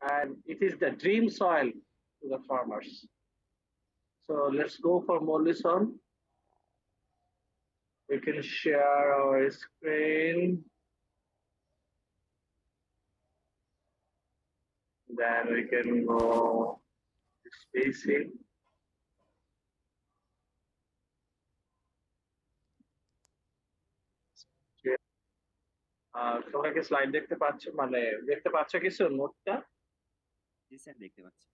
and it is the dream soil to the farmers. So let's go for moldy soil. We can share our screen. Then we can go spacing. সবাই কি slide দেখতে পাচ্ছ, মানে দেখতে পাচ্ছ কিছু নোটটা? জি স্যার, দেখতে পাচ্ছি।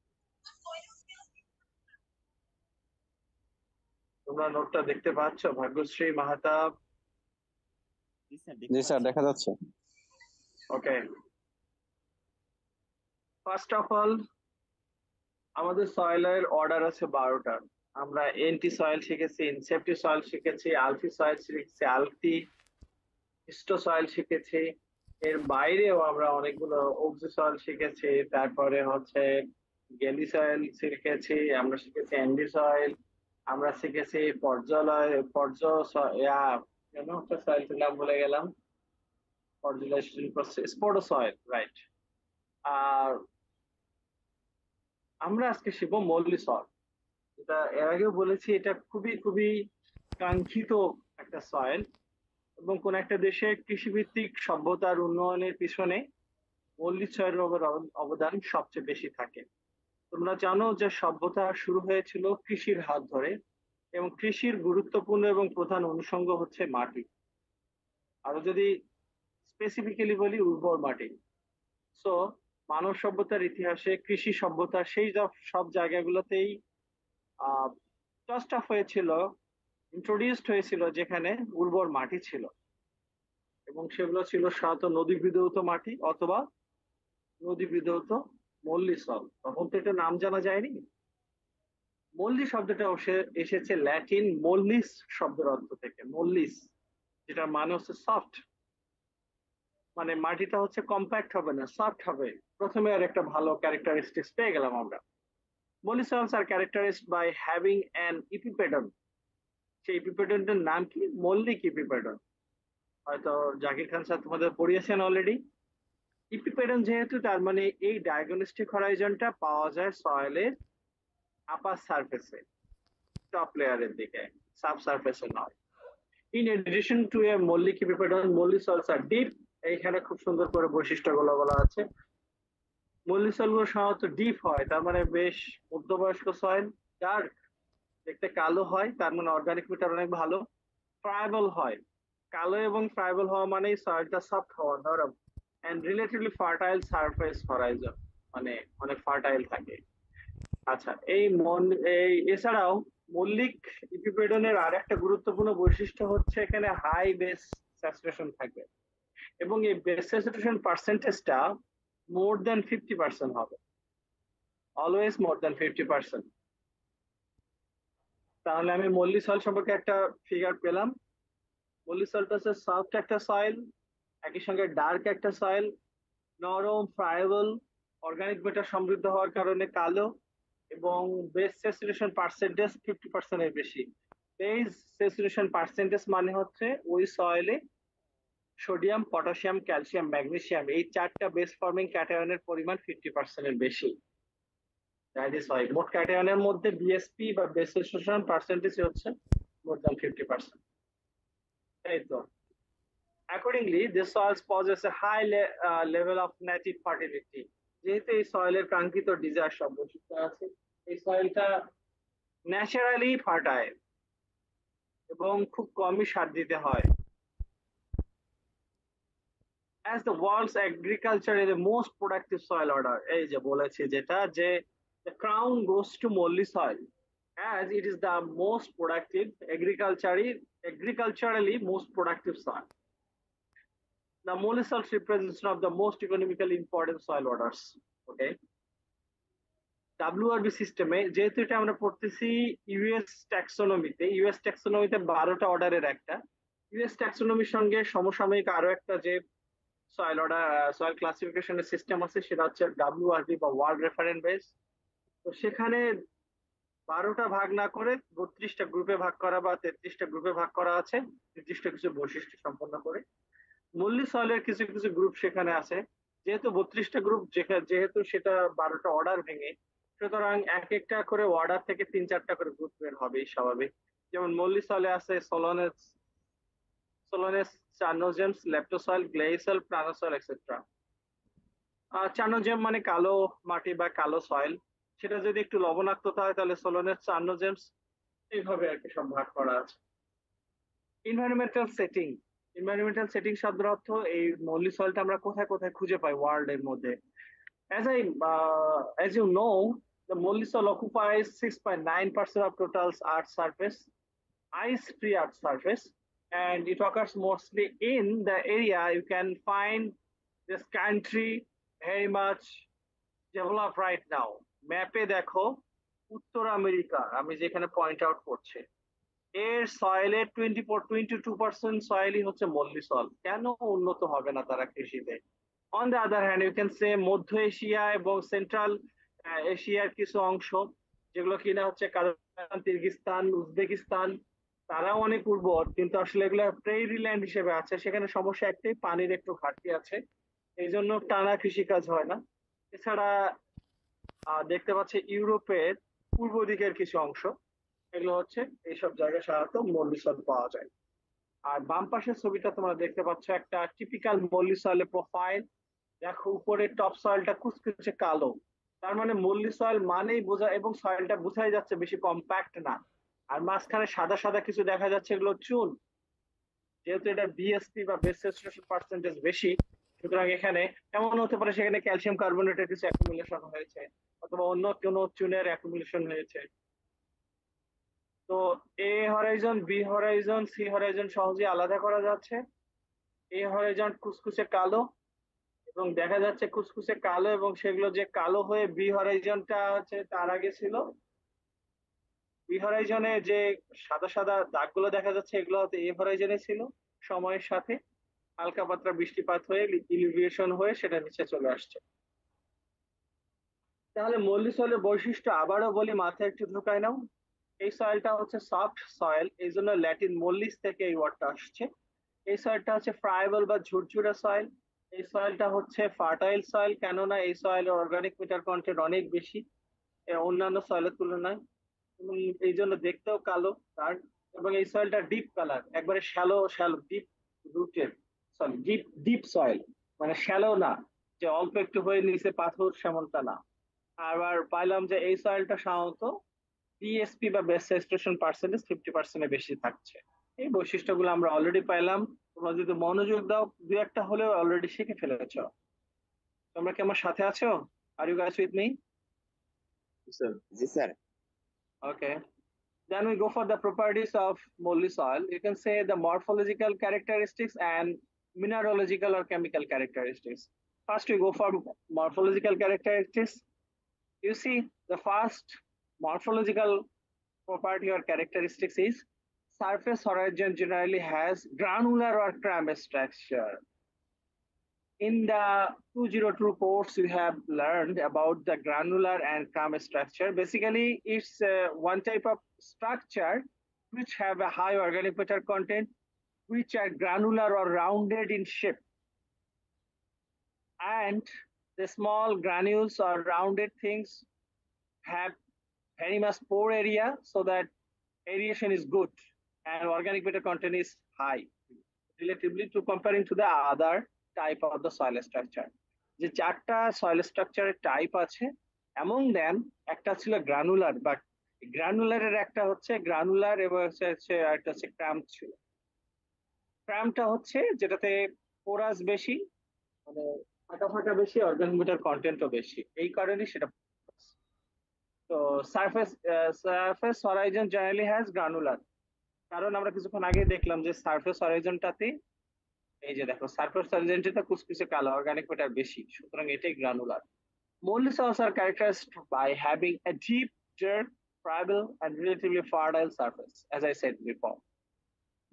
তোমরা নোটটা দেখতে পাচ্ছ? ভাগ্যশ্রী, মাহতাব? জি স্যার, দেখা যাচ্ছে। ওকে, ফার্স্ট অফ অল আমাদের সয়েলের অর্ডার আছে 12টা। আমরা এন্টি সয়েল শিখেছি, ইনসেপ্টি সয়েল শিখেছি, আলফি সয়েল শিখেছি, আলফি হিস্টো সয়েল শিখেছি। এর বাইরেও আমরা অনেকগুলো অক্সি সয়েল শিখেছি, তারপরে হচ্ছে গেলি সয়েল শিখেছি, আমরা শিখেছি অ্যান্ডি সয়েল, আমরা শিখেছি পর্যালয় কেন একটা সয়েলটির নাম ভুলে গেলাম, পর্যালাইজেশন প্রসেস, স্পোডো সয়েল, রাইট। আর আমরা আজকে শিখবো মৌলি সয়েল। এটা এর আগেও বলেছি, এটা খুবই খুবই কাঙ্ক্ষিত একটা সয়েল, এবং কোন একটা দেশে কৃষিভিত্তিক সভ্যতার উন্নয়নের পিছনে মৌলিক সয়েলের অবদান সবচেয়ে বেশি থাকে। তোমরা জানো যে সভ্যতা শুরু হয়েছিল কৃষির হাত ধরে, এবং কৃষির গুরুত্বপূর্ণ এবং প্রধান অনুষঙ্গ হচ্ছে মাটি। আরো যদি স্পেসিফিক্যালি বলি, উর্বর মাটি। সো মানব সভ্যতার ইতিহাসে কৃষি সভ্যতার সেই সব জায়গাগুলোতেই ফার্স্ট অফ হয়েছিল, ইন্ট্রোডিউসড হয়েছিল যেখানে উর্বর মাটি ছিল, এবং সেগুলো ছিল সাধারণত নদী বিধৌত মাটি অথবা নদী বিধৌত মল্লি সল। তখন তো এটা নাম জানা যায়নি। মল্লি শব্দটা এসেছে ল্যাটিন মল্লিস শব্দের অর্থ থেকে। মল্লিস, যেটা মানে হচ্ছে সফট, মানে মাটিটা হচ্ছে কম্প্যাক্ট হবে না, সফট হবে। প্রথমে আর একটা ভালো ক্যারেক্টারিস্টিক্স পেয়ে গেলাম আমরা। মল্লি সয়েলস আর characterized by having an epipedon. সেই ইপিপেডনটার নাম কি? মল্লিক ইপিপেডন। হয়তো জাকির খান স্যার তোমাদের পড়িয়েছেন অলরেডি। ইপিপেডন যেহেতু, তার মানে এই ডায়াগনস্টিক হরাইজনটা পাওয়া যায় সয়েলের আপার সারফেসে, টপ লেয়ারের দিকে, সাব সারফেসে নয়। In addition to a mollic epipedon, mollisols are deep. এইখানে খুব সুন্দর করে বৈশিষ্ট্যগুলো বলা আছে। মল্লি সয়েলগুলো সাধারণত ডিপ হয়, তার মানে বেশ মধ্যবয়স্ক সয়েল। ডার্ক, দেখতে কালো হয়, তার মানে অর্গানিক ম্যাটার অনেক ভালো। ফ্রাইবল হয়, কালো এবং ফ্রাইবল হওয়া মানেই সয়েলটা সফট হওয়া, নরম। And relatively fertile surface horizon, মানে অনেক ফার্টাইল থাকে। আচ্ছা, এছাড়াও মল্লিক ইপিপেডনের আর একটা গুরুত্বপূর্ণ বৈশিষ্ট্য হচ্ছে এখানে হাই বেস স্যাচুরেশন থাকবে, এবং এই বেস স্যাচুরেশন পার্সেন্টেজটা মোর দেন 50% হবে, অলওয়েজ মোর দেন 50%। তাহলে আমি মল্লি সয়েল সম্পর্কে একটা ফিগার পেলাম। মল্লি সয়েলটা হচ্ছে সফট একটা সয়েল, একই সঙ্গে ডার্ক একটা সয়েল, নরম, ফ্রাইবল, অর্গানিক ম্যাটার সমৃদ্ধ হওয়ার কারণে কালো, এবং বেস স্যাচুরেশন পার্সেন্টেজ 50% এর বেশি। বেস স্যাচুরেশন পার্সেন্টেজ মানে হচ্ছে ওই সয়েলে সোডিয়াম, পটাশিয়াম, ক্যালসিয়াম, ম্যাগনেসিয়াম, এই চারটা বেস ফর্মিং ক্যাটায়নের পরিমাণ 50% এর বেশি। মোট ক্যাটায়নের মধ্যে বিএসপি বা বেস স্যাচুরেশন পার্সেন্টেজ হচ্ছে মোর দ্যান 50%। এই তো, accordingly this soils possess a high level of native fertility। যেহেতু এই সয়েলের কাঙ্ক্ষিত ডিজায়ার সব বৈশিষ্ট্য আছে, এই সয়েলটা ন্যাচারালি ফার্টাইল এবং খুব কমই সার দিতে হয়। as the world's agriculture is the most productive soil order, এই যে বলেছি যেটা, যে the crown goes to molly soil as it is the most productive agriculturally most productive soil. The molly soil represents one of the most economically important soil orders. Okay, WRB সিস্টেমে, যেহেতু এটা আমরা পড়তেছি ইউএস ট্যাক্সোনমিতে, 12টা অর্ডারের একটা, US ট্যাক্সোনমির সঙ্গে সমসাময়িক আরো একটা যে সয়েল অর্ডার, সয়েল ক্লাসিফিকেশনের সিস্টেম আছে, সেটা হচ্ছে WRB বা ওয়ার্ল্ড রেফারেন্স বেস। তো সেখানে 12টা ভাগ না করে 32টা গ্রুপে ভাগ করা বা 33টা গ্রুপে ভাগ করা আছে, নির্দিষ্ট কিছু বৈশিষ্ট্য সম্পন্ন করে। মল্লি সয়েলের কিছু কিছু গ্রুপ সেখানে আছে, যেহেতু 32টা গ্রুপ, যেহেতু সেটা 12টা অর্ডার ভেঙে, সুতরাং এক একটা করে অর্ডার থেকে 3-4টা করে গ্রুপ বের হবেই স্বাভাবিক। যেমন মল্লি সয়েলে আছে সোলোনেস, চানোজেমস, লেপ্টোসয়েল, গ্লেইসয়েল, প্রানোসয়েল এক্সেট্রা। চানোজেম মানে কালো মাটি বা কালো সয়েল, সেটা যদি একটু লবণাক্ততা হয় তাহলে সোলোনেস, চানোজেমস, এইভাবে আর কি সব ভাগ করা আছে। এনভায়রনমেন্টাল সেটিং শব্দের অর্থ এই মল্লি সয়েলটা আমরা কোথায় কোথায় খুঁজে পাই ওয়ার্ল্ড এর মধ্যে। As you know, the molly soil occupies 6.9% of total Earth's surface, ice-free Earth's surface, and it occurs mostly in the area you can find this country very much developed right now. ম্যাপে দেখো উত্তর America আমি যেখানে point out করছি, এর সয়েলের 22% সয়েলই হচ্ছে মল্লি soil. কেন উন্নত হবে না তারা কৃষিতে? On the other hand you can say মধ্য এশিয়া এবং সেন্ট্রাল এশিয়ার কিছু অংশ, যেগুলো কিনা হচ্ছে কাজাখস্তান, কিরগিজস্তান, উজবেকিস্তান, তারাও অনেক উর্বর, কিন্তু আসলে এগুলো প্রেরি ল্যান্ড হিসেবে আছে। সেখানে সমস্যা একটাই, পানির একটু ঘাটতি আছে, এই জন্য টানা কৃষিকাজ হয় না। এছাড়া দেখতে পাচ্ছি ইউরোপের পূর্ব দিকের কিছু অংশ, এগুলো হচ্ছে এইসব জায়গায় সাধারণত মল্লি সয়েল পাওয়া যায়। আর বাম পাশের ছবিটা তোমরা দেখতে পাচ্ছ একটা টিপিক্যাল মল্লি সয়েলের প্রোফাইল। দেখো উপরে টপ সয়েলটা কুচকুচে কালো, তার মানে মল্লি সয়েল মানেই বোঝা, এবং সয়েলটা বোঝাই যাচ্ছে বেশি কম্প্যাক্ট না। আর মাঝখানে সাদা সাদা কিছু দেখা যাচ্ছে, এগুলো চুন। যেহেতু এটা বিএসপি বা বেস স্যাচুরেশন পার্সেন্টেজ বেশি, সুতরাং এখানে এমন হতে পারে সেখানে ক্যালসিয়াম কার্বনেটের কিছু অ্যাকুমুলেশন হয়েছে, অথবা অন্য কোনো চুনের অ্যাকুমুলেশন হয়েছে। তো A horizon, B horizon, C horizon সহজে আলাদা করা যাচ্ছে। এ হরাইজন কুচকুচে কালো, এবং দেখা যাচ্ছে কুচকুচে কালো, এবং সেগুলো যে কালো হয়ে বি হরাইজনটা হচ্ছে তার আগে ছিল। বি হরাইজনে যে সাদা সাদা দাগগুলো দেখা যাচ্ছে এগুলো হয়তো এ হরাইজনে ছিল, সময়ের সাথে হালকা পাতলা বৃষ্টিপাত হয়ে ইলিভিয়েশন হয়ে সেটা নিচে চলে আসছে। তাহলে মল্লি সয়েলের বৈশিষ্ট্য আবারও বলি, মাথায় একটু ঢুকায় নাও। এই সয়েলটা হচ্ছে সফট সয়েল, এই জন্য ল্যাটিন মল্লিস থেকে এই ওয়ার্ডটা আসছে। এই সয়েলটা হচ্ছে ফ্রাইবল বা ঝুরঝুরে সয়েল। এই সয়েলটা হচ্ছে ফার্টাইল সয়েল, কেননা এই সয়েলের অর্গানিক ম্যাটার কন্টেন্ট অনেক বেশি অন্যান্য সয়েলের তুলনায়, এবং এই জন্য দেখতেও কালো তার। এবং এই সয়েলটা ডিপ কালার, একবারে shallow shallow deep rooted, sorry deep deep soil, মানে শ্যালো না যে অল্প একটু হয়ে নিচে পাথর সেমনটা না। আবার পাইলাম যে এই সয়েলটা সাধারণত বিএসপি বা বেস স্যাচুরেশন পার্সেন্টেজ 50% বেশি থাকছে। এই বৈশিষ্ট্যগুলো আমরা অলরেডি পাইলাম, তোমরা যদি মনোযোগ দাও দু একটা হলেও অলরেডি শিখে ফেলেছো। তোমরা কি আমার সাথে আছো? Are you guys with me? জি sir. Okay. Then we go for the properties of moldy soil. You can say the morphological characteristics and mineralogical or chemical characteristics. First, we go for morphological characteristics. You see, the first morphological property or characteristics is surface horizon generally has granular or cramp structure. In the 202 course, we have learned about the granular and cramp structure. Basically, it's one type of structure which have a high organic matter content, which are granular or rounded in shape. And the small granules or rounded things have very much pore area, so that aeration is good and organic matter content is high relatively to comparing to the other type of the soil structure. যে চারটা soil স্ট্রাকচারের type আছে, এমন দেন একটা ছিল granular, but গ্রানুলারের একটা হচ্ছে granular এবং একটা হচ্ছে ক্র্যাম্প ছিল। ক্র্যাম্পটা হচ্ছে যেটাতে পোরাস বেশি, মানে ফাটা ফাটা বেশি, অর্গানিক ম্যাটার কন্টেন্টও বেশি, এই কারণে সেটা। তো surface Horizon generally has granular, কারণ আমরা কিছুক্ষণ আগে দেখলাম যে সারফেস হরাইজনটাতে, এই যে দেখো সারফেস হরাইজনটা কুচকুচে কালো, অর্গানিক ম্যাটার বেশি, সুতরাং এটাই granular. Moldy soils are characterized by having a deep dirt, friable, and relatively fertile surface, as I said before.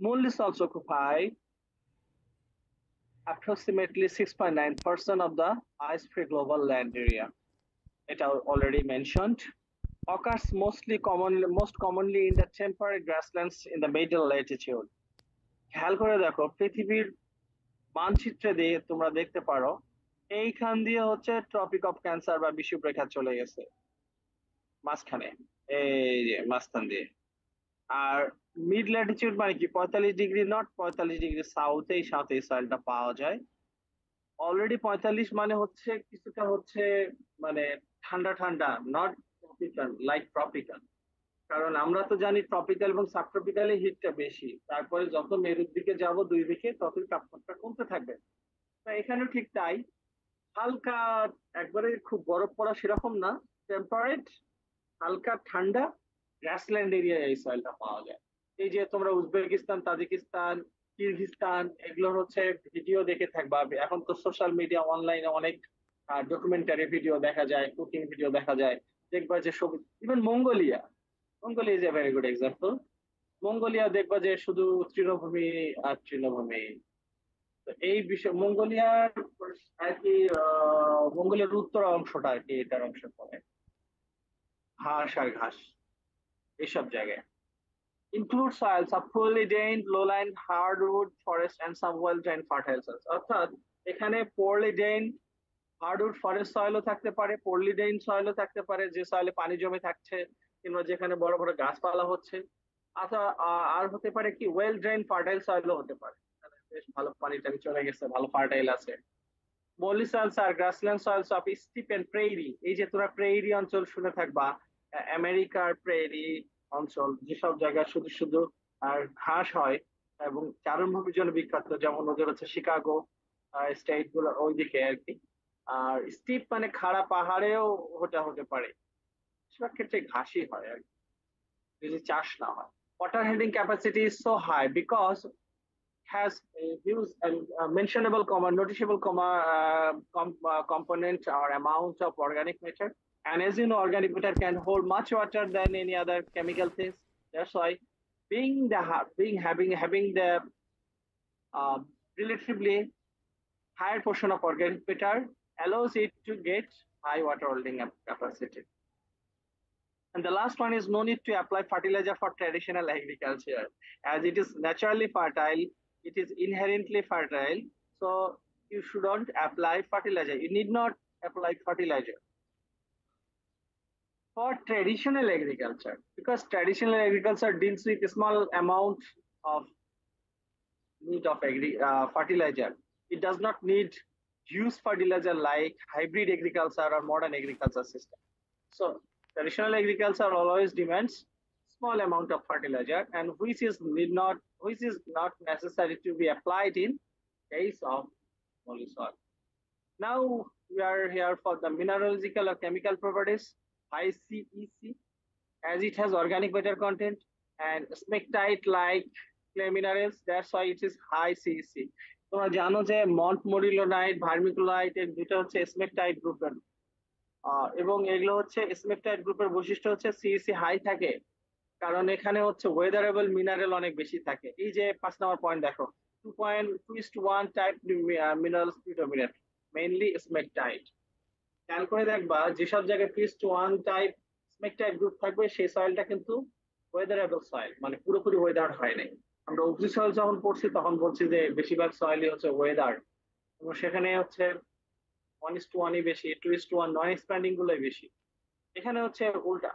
Moldy soils occupy approximately 6.9% of the ice-free global land area. It already mentioned. Occurs most commonly in the temperate grasslands in the middle latitude. খেয়াল করে দেখো পৃথিবীর মানচিত্রে দিয়ে তোমরা দেখতে পারো এইখান দিয়ে হচ্ছে ট্রপিক অফ ক্যান্সার বা বিষুবরেখা চলে গেছে মাঝখানে, এই যে মাঝখান দিয়ে। আর মিড ল্যাটিটিউড মানে কি, 45 ডিগ্রি নর্থ 45 ডিগ্রি সাউথে এই সাথে এই সয়েলটা পাওয়া যায়। অলরেডি 45 মানে হচ্ছে কিছুটা হচ্ছে মানে ঠান্ডা ঠান্ডা, নট ট্রপিক্যাল লাইক ট্রপিক্যাল। কারণ আমরা তো জানি ট্রপিক্যাল এবং সাবট্রপিক্যালে হিটটা বেশি, তারপরে যত মেরুর দিকে যাব দুই দিকে ততই তাপমাত্রা কমতে থাকবে। তো এখানেও ঠিক তাই, হালকা, একবারে খুব বরফ পড়া সেরকম না, টেম্পারেট, হালকা ঠান্ডা গ্রাসল্যান্ড এরিয়ায় এই সয়েলটা পাওয়া যায়। এই যে তোমরা উজবেকিস্তান, তাজিকিস্তান, কিরগিজস্তান এগুলোর হচ্ছে ভিডিও দেখে থাকবা, এখন তো সোশ্যাল মিডিয়া অনলাইনে অনেক ডকুমেন্টারি ভিডিও দেখা যায়, কুকিং ভিডিও দেখা যায়, দেখবা যে সবুজ। Even Mongolia, Mongolia is a very good example. Mongolia দেখবা যে শুধু তৃণভূমি আর তৃণভূমি। তো এই বিষয় মঙ্গোলিয়ার আর কি, মঙ্গোলিয়ার উত্তর অংশটা আর কি এটার অংশ পড়ে, ঘাস আর ঘাস এইসব জায়গায়। Include soils of poorly drained lowland hardwood forest and some well drained fertile soils। অর্থাৎ এখানে poorly drained hardwood forest soil ও থাকতে পারে, poorly drained soil ও থাকতে পারে, যে সয়েলে পানি জমে থাকছে কিংবা যেখানে বড় বড় গাছপালা হচ্ছে। অথবা আর হতে পারে কি well drain fertile soil oh হতে পারে, মানে বেশ ভালো পানি টানি চলে গেছে, ভালো ফার্টাইল আছে। মলি সয়েলস আর grassland soils of steppe and prairie. এই যে তোমরা প্রেইরি অঞ্চল শুনে থাকবা, আমেরিকার প্রেইরি অঞ্চল, যেসব জায়গায় শুধু শুধু আর ঘাস হয় এবং চারণভূমির জন্য বিখ্যাত, যেমন ওদের হচ্ছে শিকাগো স্টেট গুলো ওইদিকে আর কি। আর স্টিপ মানে খাড়া পাহাড়েও ওটা হতে পারে, বেশিরভাগ ক্ষেত্রে ঘাসই হয় আর কি, যদি চাষ না হয়। Water holding capacity is so high because has a huge and mentionable noticeable component or amount of organic matter. And as you know, organic matter can hold much water than any other chemical things. That's why having the uh, relatively higher portion of organic matter allows it to get high water holding capacity. And the last one is no need to apply fertilizer for traditional agriculture, as it is naturally fertile, it is inherently fertile. So you shouldn't apply fertilizer. You need not apply fertilizer for traditional agriculture, because traditional agriculture deals with a small amount of need of fertilizer. It does not need huge fertilizer like hybrid agriculture or modern agriculture system. So traditional agriculture always demands small amount of fertilizer, and which is not necessary to be applied in case of molly soil. Now we are here for the mineralogical or chemical properties. High CEC, as it has organic matter content, and smectite like clay minerals, that's why it is high CEC. তোমরা জানো যে মন্টমোরিলোনাইট, vermiculite এর দুটো হচ্ছে স্মেকটাইট গ্রুপের, এবং এগুলো হচ্ছে স্মেকটাইট গ্রুপের বৈশিষ্ট্য হচ্ছে সিইসি হাই থাকে, কারণ এখানে হচ্ছে ওয়েদারেবল মিনারেল অনেক বেশি থাকে। এই যে 5 নম্বর পয়েন্ট দেখো, 2.2:1 টাইপ মিনারেলস প্রিডোমিনেট, মেইনলি স্মেকটাইট। খেয়াল করে দেখবা যেসব জায়গায় 2:1 টাইপ স্মেকটাইট গ্রুপ থাকবে সেই সয়েলটা কিন্তু ওয়েদারেবল সয়েল, মানে পুরোপুরি ওয়েদার হয় নাই। আমরা অবজি সয়েল যখন পড়ছি তখন বলছি যে বেশিরভাগ সয়েলই হচ্ছে ওয়েদার, এবং সেখানে হচ্ছে 1:1 বেশি, 2:1 নন এক্সপ্যান্ডিং গুলোই বেশি। এখানে হচ্ছে উল্টা,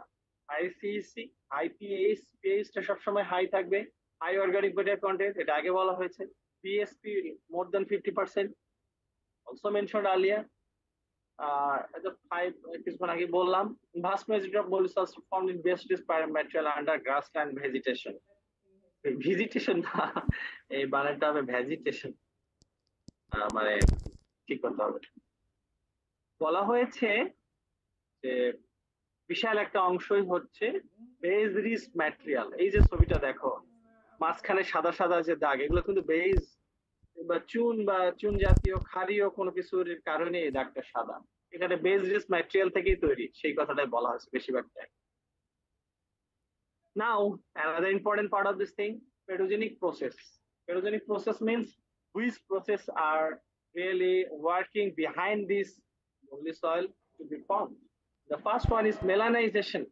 আইসিসি আইপিএইচ, পিএইচটা সবসময় হাই থাকবে, হাই অর্গানিক ম্যাটার কন্টেন্ট, এটা আগে বলা হয়েছে। পিএসপি মোর দেন 50%, অলসো মেনশনড আর্লিয়ার। কিছুক্ষণ আগে বললাম, vast majority of molluscs are formed in base material under grassland vegetation। Vegetation না, এই বানানটা হবে ভেজিটেশন, মানে ঠিক করতে হবে। বলা হয়েছে যে বিশাল একটা অংশই হচ্ছে বেজ রিচ ম্যাটেরিয়াল। এই যে ছবিটা দেখো, মাঝখানে সাদা সাদা যে দাগ, এগুলো কিন্তু বেজ বা চুন জাতীয় ক্ষারীয় কোনো কিছুর কারণে এই দাগটা সাদা। এখানে বেজ রিচ ম্যাটেরিয়াল থেকেই তৈরি, সেই কথাটাই বলা হয়েছে বেশিরভাগটাই। Now, another important part of this thing, pedogenic process. Pedogenic process means which process are really working behind this moldy soil to be formed. The first one is melanization.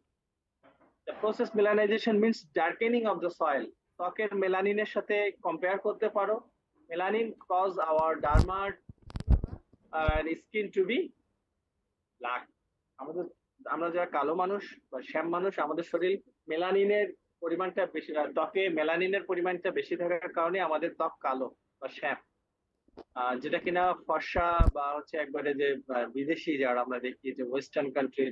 The process melanization means darkening of the soil. ত্বকের মেলানিনের সাথে compare করতে পারো। Melanin cause our and skin to be black. আমাদের আমরা যারা কালো মানুষ বা শ্যাম মানুষ, আমাদের শরীর মেলানিনের পরিমাণটা বেশি, ত্বকে মেলানিনের পরিমাণটা বেশি থাকার কারণে আমাদের ত্বক কালো বা শ্যাম। যেটা কিনা ফর্সা বা হচ্ছে একবারে যে বিদেশি যারা আমরা দেখি যে ওয়েস্টার্ন কান্ট্রি,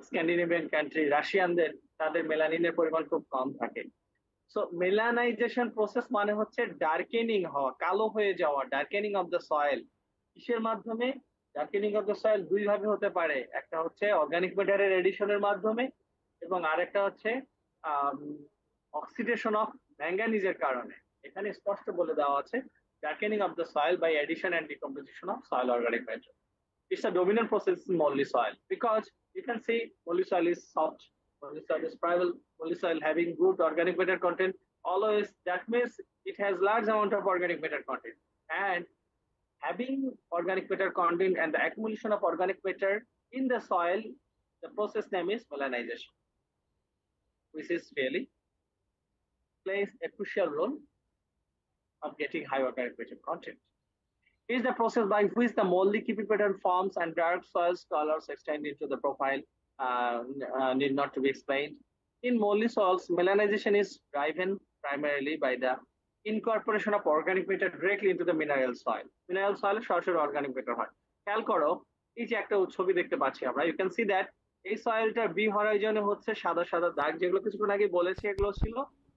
স্ক্যান্ডিনেভিয়ান কান্ট্রি, রাশিয়ানদের, তাদের মেলানিনের পরিমাণ খুব কম থাকে। সো মেলানাইজেশন প্রসেস মানে হচ্ছে ডার্কেনিং হওয়া, কালো হয়ে যাওয়া, ডার্কেনিং অফ দ্য সয়েল। কিসের মাধ্যমে? ডার্কেনিং অফ দ্য সয়েল দুই ভাবে হতে পারে, একটা হচ্ছে অর্গানিক ম্যাটারের এডিশনের মাধ্যমে এবং আরেকটা হচ্ছে অক্সিডেশন অফ ম্যাঙ্গানিজের কারণে। এখানে স্পষ্ট বলে দেওয়া আছে darkening of the soil by addition and decomposition of soil organic matter. It's a dominant process in moldy soil because you can see moldy soil is soft, moldy soil is friable, moldy soil having good organic matter content. Always that means it has large amount of organic matter content, and having organic matter content and the accumulation of organic matter in the soil, the process name is melanization, which is really plays a crucial role of getting high organic matter content. It is the process by which the moldy keeping pattern forms and dark soil colors extend into the profile. Need not to be explained. In moldy soils, melanization is driven primarily by the incorporation of organic matter directly into the mineral soil. Mineral soil সরাসরি organic matter হয়। খেয়াল করো, এই যে একটা ছবি দেখতে পাচ্ছি আমরা, you can see that এই সয়েলটার বি হরাইজনে হচ্ছে সাদা সাদা দাগ, যেগুলো কিছুক্ষণ আগে বলেছি এগুলো ছিল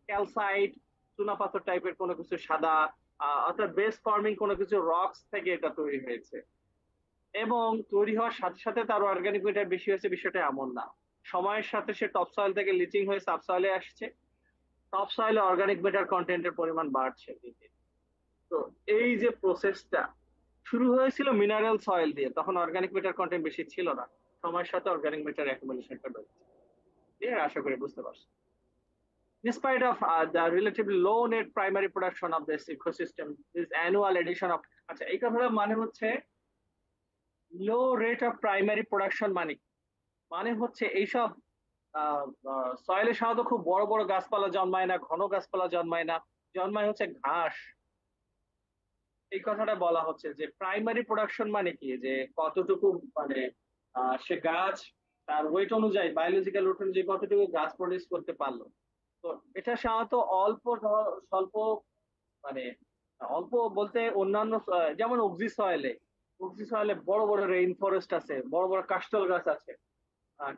ক্যালসাইট, চুনাপাথর টাইপের কোনো কিছু সাদা, অর্থাৎ বেস ফর্মিং কোনো কিছু রক্স থেকে এটা তৈরি হয়েছে। এবং তৈরি হওয়ার সাথে সাথে তার অর্গানিক ম্যাটার বেশি হয়েছে বিষয়টা এমন না। সময়ের সাথে সে টপ সয়েল থেকে লিচিং হয়ে সাব সয়েলে আসছে, টপ সয়েলে অর্গানিক ম্যাটার কন্টেন্টের পরিমাণ বাড়ছে। তো এই যে প্রসেসটা শুরু হয়েছিল মিনারেল সয়েল দিয়ে, তখন অর্গানিক ম্যাটার কন্টেন্ট বেশি ছিল না, সময়ের সাথে অর্গানিক ম্যাটার অ্যাকুমুলেশনটা বেড়েছে। আশা করি বুঝতে পারছি। Despite of the relatively low net primary production of this ecosystem, this annual addition of, আচ্ছা এই কথাটা মানে হচ্ছে লো রেট অফ প্রাইমারি প্রোডাকশন মানে হচ্ছে এইসব সয়েলে সাধারণত খুব বড় বড় গাছপালা জন্মায় না, ঘন গাছপালা জন্মায় না, জন্মায় হচ্ছে ঘাস। এই কথাটা বলা হচ্ছে যে প্রাইমারি প্রোডাকশন মানে কি, যে কতটুকু মানে সে গাছ তার ওয়েট অনুযায়ী, বায়োলজিক্যাল ওয়েট অনুযায়ী কতটুকু গাছ প্রডিউস করতে পারলো। তো এটা সাধারণত অল্প স্বল্প, মানে অল্প বলতে অন্যান্য যেমন অক্সি সয়েলে বড় বড় রেইন ফরেস্ট আছে, বড় বড় কাস্টল গাছ আছে,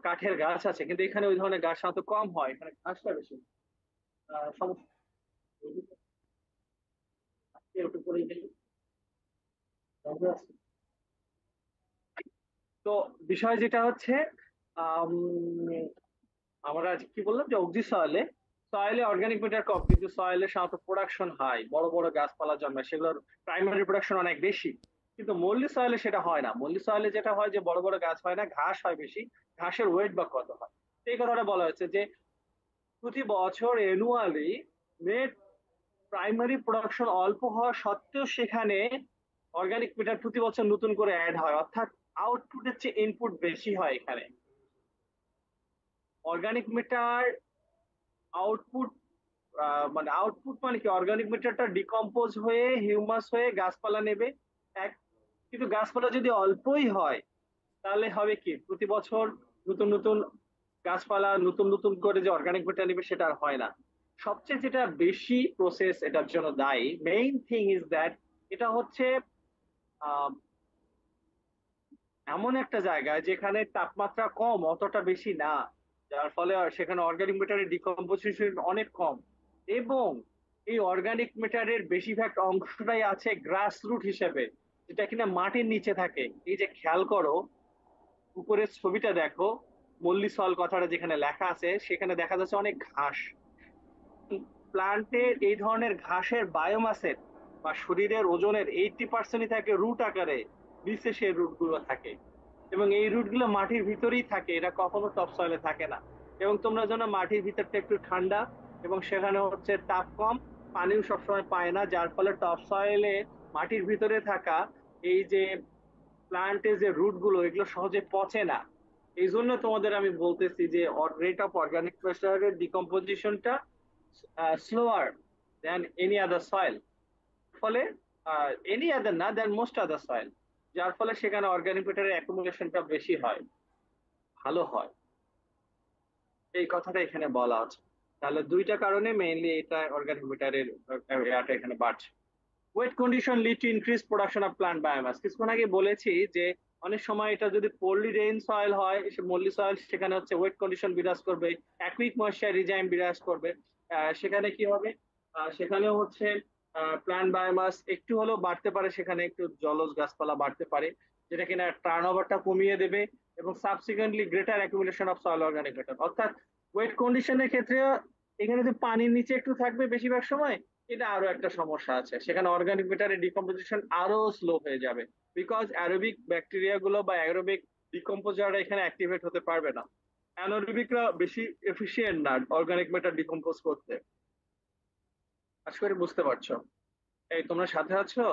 কাঠের গাছ আছে, কিন্তু এখানে ওই ধরনের গাছ সাধারণত কম হয়, এখানে ঘাসটা বেশি। সমস্যা তো বিষয় যেটা হচ্ছে আমরা কি বললাম যে অক্সি সয়েলে অর্গানিক ম্যাটার কম, কিন্তু সয়েলে সাধারণত প্রোডাকশন হাই, বড় বড় গাছপালা জন্মায়, সেগুলোর প্রাইমারি প্রোডাকশন অনেক বেশি। কিন্তু মল্লি সয়েলে সেটা হয় না। মল্লি সয়েলে যেটা হয় যে বড় বড় গাছ হয় না, ঘাস হয় বেশি, ঘাসের ওয়েট বা কত হয়। এই কথাটা বলা হচ্ছে যে প্রতি বছর অ্যানুয়ালি নেট প্রাইমারি প্রোডাকশন অল্প হওয়া সত্ত্বেও সেখানে অর্গানিক ম্যাটার প্রতি বছর নতুন করে অ্যাড হয়, অর্থাৎ আউটপুটের চেয়ে ইনপুট বেশি হয় এখানে। অর্গানিক ম্যাটার আউটপুট মানে কি, অর্গানিক ম্যাটারটা ডিকম্পোজ হয়ে হিউমাস হয়ে গাছপালা নেবে এক, কিন্তু গাছপালা যদি অল্পই হয় তাহলে হবে কি, প্রতি বছর নতুন নতুন গাছপালা নতুন নতুন করে যে অর্গানিক ম্যাটার নেবে সেটা আর হয় না। সবচেয়ে যেটা বেশি প্রসেস এটার জন্য দায়ী, মেইন থিং ইজ দ্যাট, এটা হচ্ছে এমন একটা জায়গায় যেখানে তাপমাত্রা কম, অতটা বেশি না, যার ফলে সেখানে অর্গানিক ম্যাটারের ডিকম্পোজিশন অনেক কম, এবং এই অর্গানিক ম্যাটারের বেশিরভাগ অংশটাই আছে গ্রাস রুট হিসেবে, যেটা কিনা মাটির নিচে থাকে। এই যে খেয়াল করো উপরের ছবিটা দেখো, মল্লি সয়েল কথাটা যেখানে লেখা আছে সেখানে দেখা যাচ্ছে অনেক ঘাস। প্লান্টের এই ধরনের ঘাসের বায়োমাসের বা শরীরের ওজনের 80% থাকে রুট আকারে, নিচে সেই রুট গুলো থাকে, এবং এই রুট গুলো মাটির ভিতরেই থাকে, এটা কখনো টপ সয়েলে থাকে না। এবং তোমরা জানো মাটির ভিতরটা একটু ঠান্ডা এবং সেখানে হচ্ছে তাপ কম, পানিও সবসময় পায় না, যার ফলে টপ সয়েলে মাটির ভিতরে থাকা এই যে প্লান্টের যে রুট গুলো এগুলো সহজে পচে না। এই জন্য তোমাদের আমি বলতেছি যে রেট অফ অর্গানিক প্রেসারের ডিকম্পোজিশনটা slower than any other soil, ফলে এনি আদার না দেন মোস্ট আদার সয়েল। যার ফলে সেখানে অর্গানিক ম্যাটারের অ্যাকুমুলেশনটা বেশি হয়, ভালো হয়। এই কথাটা এখানে বলা আছে। তাহলে দুইটা কারণে মেইনলি এটা অর্গানিক ম্যাটারের ইয়াটা এখানে বাড়ছে। Wet condition lead to increase production of plant biomass. কিছুক্ষণ আগে বলেছি যে অনেক সময় এটা যদি পোরলি রেইন সয়েল হয়, মল্লি সয়েল, সেখানে হচ্ছে ওয়েট কন্ডিশন বিরাজ করবে, অ্যাকুইক ময়েশ্চার রিজাইম বিরাজ করবে। সেখানে কি হবে, সেখানেও হচ্ছে প্লান্ট বায়োমাস একটু হলেও বাড়তে পারে, সেখানে একটু জলজ গাছপালা বাড়তে পারে, যেটা কিনা টার্ন ওভারটা কমিয়ে দেবে এবং subsequently greater accumulation of soil organic matter. অর্থাৎ ওয়েট কন্ডিশনের ক্ষেত্রে এখানে যে পানির নিচে একটু থাকবে বেশিরভাগ সময়, এটা আরো একটা সমস্যা আছে, সেখানে অর্গানিক ম্যাটারের ডিকম্পোজিশন আরো স্লো হয়ে যাবে, বিকজ অ্যারোবিক ব্যাকটেরিয়া গুলো বা অ্যারোবিক ডিকম্পোজাররা এখানে অ্যাক্টিভেট হতে পারবে না। অ্যানারোবিকরা বেশি এফিশিয়েন্ট না অর্গানিক ম্যাটার ডিকম্পোজ করতে। আশা করি বুঝতে পারছো। এই তোমরা সাথে আছো?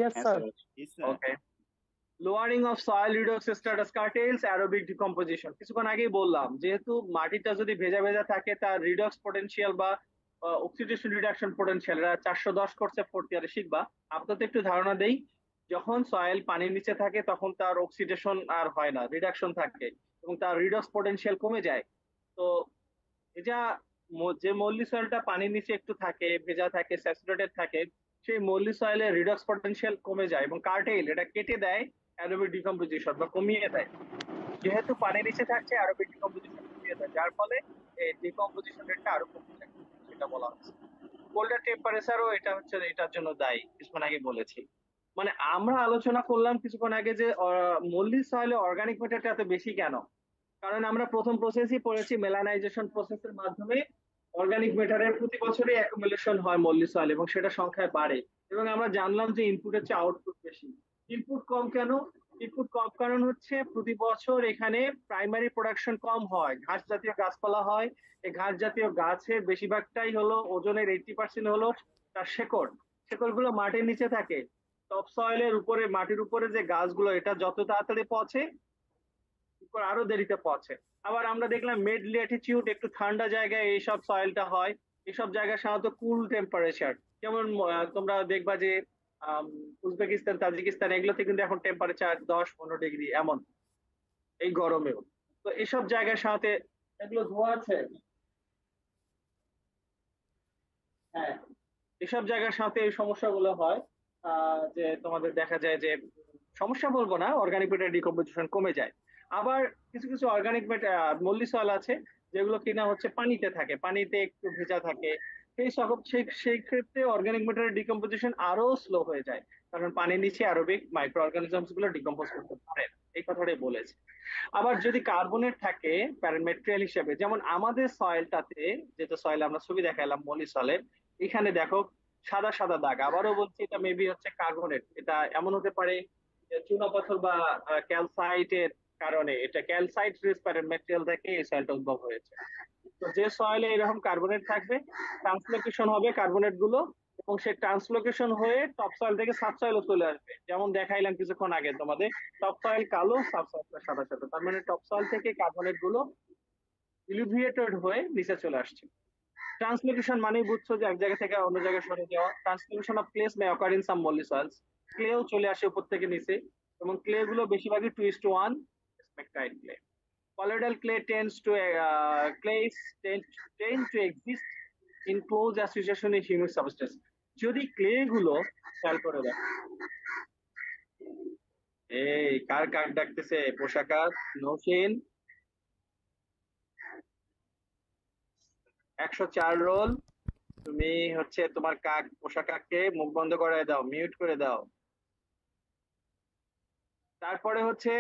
Yes, হ্যাঁ sir. স্যার। জি স্যার। Okay. Lowering of soil redox status curtails aerobic decomposition. কিছুক্ষণ আগেই বললাম, যেহেতু মাটিটা যদি ভেজা ভেজা থাকে, তার রিডক্স পোটেনশিয়াল বা অক্সিডেশন রিডাকশন পোটেনশিয়াল, এরা 410 কোর্সে ফোর্থ ইয়ারে শিখবা। আপাতত একটু ধারণা দেই, যখন সয়েল পানির নিচে থাকে তখন তার অক্সিডেশন আর হয় না, রিডাকশন থাকে এবং তার রিডক্স পোটেনশিয়াল কমে যায়। তো এটা যে মল্লি সয়েলটা পানির নিচে একটু থাকে, ভেজা থাকে, স্যাচুরেটেড থাকে, সেই মল্লি সয়েলের রিডক্স পটেনশিয়াল কমে যায় এবং কার্টেইল এটা কেটে দেয় অ্যারোবিক ডিকম্পোজিশন বা কমিয়ে দেয়। যেহেতু পানির নিচে থাকছে, অ্যারোবিক ডিকম্পোজিশন কমিয়ে দেয়, যার ফলে এই ডিকম্পোজিশন রেটটা আরো কমে যায়, সেটা বলা হচ্ছে। কোল্ডার টেম্পারেচারও এটা হচ্ছে এটার জন্য দায়ী, কিছুক্ষণ আগে বলেছি। মানে আমরা আলোচনা করলাম কিছুক্ষণ আগে যে মল্লি সয়েলে অর্গানিক ম্যাটারটা এত বেশি কেন। কারণ আমরা প্রথম প্রসেসই পড়েছি, মেলানাইজেশন প্রসেসের মাধ্যমে অর্গানিক ম্যাটারের প্রতি বছরই অ্যাকুমুলেশন হয় মল্লি সয়েল এবং সেটা সংখ্যায় বাড়ে। এবং আমরা জানলাম যে ইনপুটের চেয়ে আউটপুট বেশি। ইনপুট কম কেন? ইনপুট কম কারণ হচ্ছে প্রতি বছর এখানে প্রাইমারি প্রোডাকশন কম হয়, ঘাস জাতীয় গাছপালা হয়। এই ঘাস জাতীয় গাছের বেশিরভাগটাই হলো ওজনের 80% হলো তার শেকড়। শেকড় গুলো মাটির নিচে থাকে। টপ সয়েলের উপরে, মাটির উপরে যে গাছগুলো, এটা যত তাড়াতাড়ি পচে আরো দেরিতে পচে। আবার আমরা দেখলাম মিড ল্যাটিটিউড, একটু ঠান্ডা জায়গায় এইসব সয়েলটা হয়। এসব জায়গায় সাধারণত কুল টেম্পারেচার, যেমন তোমরা দেখবা যে উজবেকিস্তান, তাজিকিস্তান, এগুলোতে কিন্তু এখন টেম্পারেচার 10-15 ডিগ্রি এমন, এই গরমেও। তো এসব জায়গার সাথে এগুলো ধোয়া আছে, হ্যাঁ, এসব জায়গার সাথে এই সমস্যাগুলো হয়। যে তোমাদের দেখা যায় যে, সমস্যা বলবো না, অর্গানিক ম্যাটার ডিকম্পোজিশন কমে যায়। আবার কিছু কিছু অর্গানিক ম্যাটার মল্লি সয়েল আছে যেগুলো কিনা হচ্ছে পানিতে থাকে, পানিতে একটু ভেজা থাকে। সেই ক্ষেত্রে অর্গানিক ম্যাটারের ডিকম্পোজিশন আরো স্লো হয়ে যায়, কারণ পানির নিচে অ্যারোবিক মাইক্রো অর্গানিজমস গুলো ডিকম্পোজ করতে পারে না। এই কথাটাই বলেছে। আবার যদি কার্বনেট থাকে প্যারেন্ট ম্যাটেরিয়াল হিসেবে, যেমন আমাদের সয়েলটাতে, যেটা সয়েল আমরা ছবি দেখালাম মলি সয়েলের, এখানে দেখো সাদা সাদা দাগ। আবারও বলছি, এটা মেবি হচ্ছে কার্বনেট। এটা এমন হতে পারে যে চুনাপাথর বা ক্যালসাইটের কারণে, এটা ক্যালসাইট রিচ প্যারেন্ট ম্যাটেরিয়াল থেকে এই সয়েলটা উদ্ভব হয়েছে। তো যে সয়েলে এরকম কার্বনেট থাকবে, ট্রান্সলোকেশন হবে কার্বনেট গুলো, এবং সে ট্রান্সলোকেশন হয়ে টপ সয়েল থেকে সাব সয়েলও চলে আসবে, যেমন দেখাইলাম কিছুক্ষণ আগে তোমাদের। টপ সয়েল কালো, সাব সয়েলটা সাদা সাদা, তার মানে টপ সয়েল থেকে কার্বনেট গুলো ইলিভিয়েটেড হয়ে নিচে চলে আসছে। ট্রান্সলোকেশন মানেই বুঝছো যে এক জায়গা থেকে অন্য জায়গায় সরে যাওয়া। Translocation of clays may occur in some mollisols. ক্লেও চলে আসে উপর থেকে নিচে, এবং ক্লে গুলো বেশিরভাগই 2:1 স্পেকটাইল clay. Colloidal clay clays tend to exist in close association with humic substance. যদি ক্লে গুলো, খেয়াল করে দেখো, এই কার কাক ডাকতেছে? পোশাকার, নৌসেন, 104 রোল। তুমি হচ্ছে তোমার কাক, পোশাকাকে মুখ বন্ধ করে দাও, মিউট করে দাও। তারপরে হচ্ছে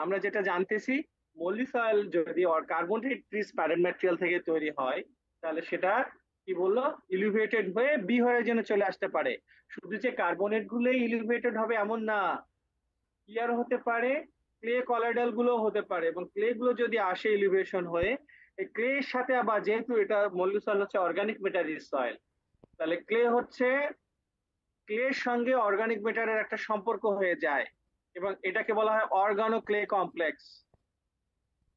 আমরা যেটা জানতেছি, মলি সয়েল যদি কার্বনেট রিচ প্যারেন্ট ম্যাটেরিয়াল থেকে তৈরি হয়, তাহলে সেটা কি বললো, ইলিভেটেড হয়ে বি হরাইজনে চলে আসতে পারে। শুধু যে কার্বনেট গুলোই ইলিভেটেড হবে এমন না, কি আর হতে পারে, ক্লে কলয়েডাল গুলো হতে পারে। এবং ক্লে গুলো যদি আসে ইলিভেশন হয়ে, এই ক্লে এর সাথে আবার, যেহেতু এটা মলি সয়েল হচ্ছে অর্গানিক ম্যাটার রিচ সয়েল, তাহলে ক্লের সঙ্গে অর্গানিক ম্যাটারের একটা সম্পর্ক হয়ে যায়, এবং এটাকে বলা হয় অর্গানো ক্লে কমপ্লেক্স।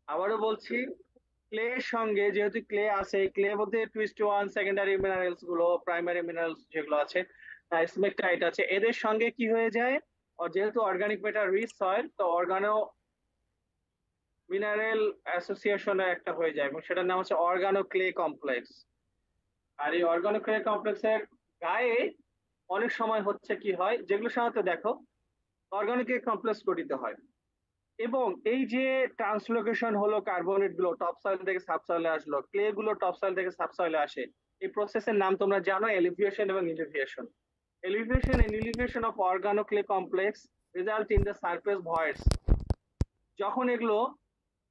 আবারও বলছি, ক্লে এর সঙ্গে, যেহেতু ক্লে আছে, ক্লে মধ্যে 2:1 সেকেন্ডারি মিনারেলস গুলো, প্রাইমারি মিনারেলস যেগুলো আছে, স্মেকটাইট আছে, এদের সঙ্গে কি হয়ে যায়, যেহেতু অর্গানিক ম্যাটার রিচ সয়েল, তো অর্গানো মিনারেল অ্যাসোসিয়েশনের একটা হয়ে যায় এবং সেটার নাম হচ্ছে অর্গানো ক্লে কমপ্লেক্স। আর এই অর্গানো ক্লে কমপ্লেক্সের গায়ে অনেক সময় হচ্ছে কি হয়, যেগুলো সাধারণত দেখো অর্গানিক ক্লে কমপ্লেক্স গঠিত হয়, এবং এই যে ট্রান্সলোকেশন হলো, কার্বনেট গুলো টপ সয়েল থেকে সাবসয়েলে আসলো, ক্লে গুলো টপ সয়েল থেকে সাবসয়েলে আসে, এই প্রসেসের নাম তোমরা জানো, এলিভিয়েশন এবং illuviation. Eluviation and illuviation of organo clay complex result in the surface voids. যখন এগুলো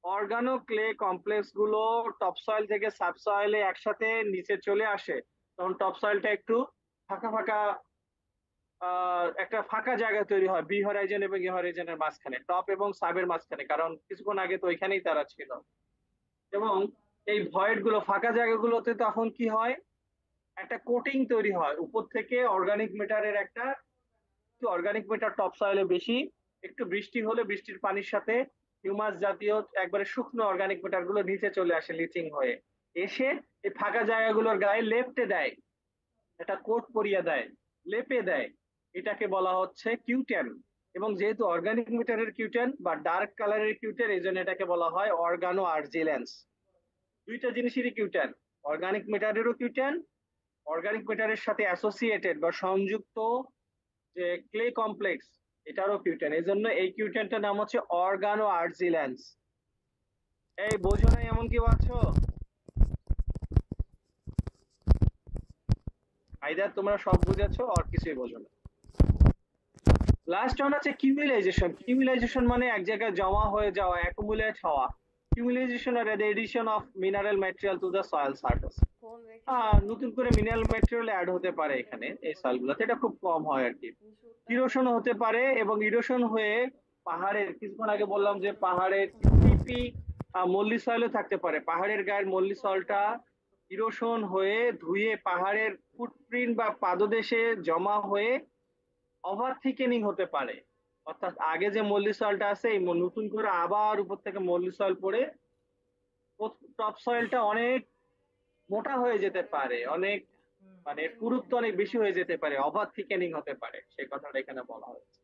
অর্গানো ক্লে কমপ্লেক্স গুলো টপ সয়েল থেকে সাবসয়েলে একসাথে নিচে চলে আসে, তখন টপ সয়েলটা একটু ফাঁকা ফাঁকা, একটা ফাঁকা জায়গা তৈরি হয় বি হরাইজন এবং ই হরাইজনের মাঝখানে, টপ এবং সাবের মাঝখানে, কারণ কিছুক্ষণ আগে তো ওইখানেই তারা ছিল। এবং এই ভয়েড গুলো, ফাঁকা জায়গাগুলোতে তখন কি হয়, একটা কোটিং তৈরি হয় উপর থেকে অর্গানিক ম্যাটারের একটা, অর্গানিক ম্যাটার টপ সয়েলে বেশি, একটু বৃষ্টি হলে বৃষ্টির পানির সাথে হিউমাস জাতীয় একবারে শুকনো অর্গানিক ম্যাটার গুলো নিচে চলে আসে লিচিং হয়ে, এসে এই ফাঁকা জায়গাগুলোর গায়ে লেপ্টে দেয়, একটা কোট পরিয়ে দেয়, লেপে দেয়। এটাকে বলা হচ্ছে কিউটেন। এবং যেহেতু অর্গানিক ম্যাটারের কিউটেন বা ডার্ক কালারের কিউটেন, এই জন্য এটাকে বলা হয় অর্গানো আর্জিলেন্স। দুইটা জিনিসেরই কিউটেন, অর্গানিক ম্যাটারেরও কিউটেন, অর্গানিক ম্যাটারের সাথে অ্যাসোসিয়েটেড বা সংযুক্ত যে ক্লে কমপ্লেক্স, এটারও কিউটেন, এই জন্য এই কিউটেনটার নাম হচ্ছে অর্গানো আর্জিলেন্স। এই বোঝো নাই এমন কি বাছো? আইদার তোমরা সব বুঝেছো আর কিছুই বোঝো না। লাস্ট ওয়ান হচ্ছে কিউমিলাইজেশন। কিউমিলাইজেশন মানে এক জায়গায় জমা হয়ে যাওয়া, অ্যাকুমুলেট হওয়া। কিউমিলাইজেশন আর the addition of mineral material to the soil surface। নতুন করে মিনারেল ম্যাটেরিয়াল অ্যাড হতে পারে এখানে এই সয়েলগুলোতে, এটা খুব কম হয় আর কি। ইরোশন হতে পারে, এবং ইরোশন হয়ে পাহাড়ের, কিছুক্ষণ আগে বললাম যে পাহাড়ের টিপি মল্লি সয়েলও থাকতে পারে, পাহাড়ের গায়ের মল্লি সয়েলটা ইরোশন হয়ে ধুয়ে পাহাড়ের ফুটপ্রিন্ট বা পাদদেশে জমা হয়ে ওভার থিকেনিং হতে পারে। অর্থাৎ আগে যে মল্লি সয়েলটা আছে, এই নতুন করে আবার উপর থেকে মল্লি সয়েল পড়ে টপ সয়েলটা অনেক মোটা হয়ে যেতে পারে, অনেক মানে পুরুত্ব অনেক বেশি হয়ে যেতে পারে, ওভার থিকেনিং হতে পারে, সেই কথাটা এখানে বলা হয়েছে।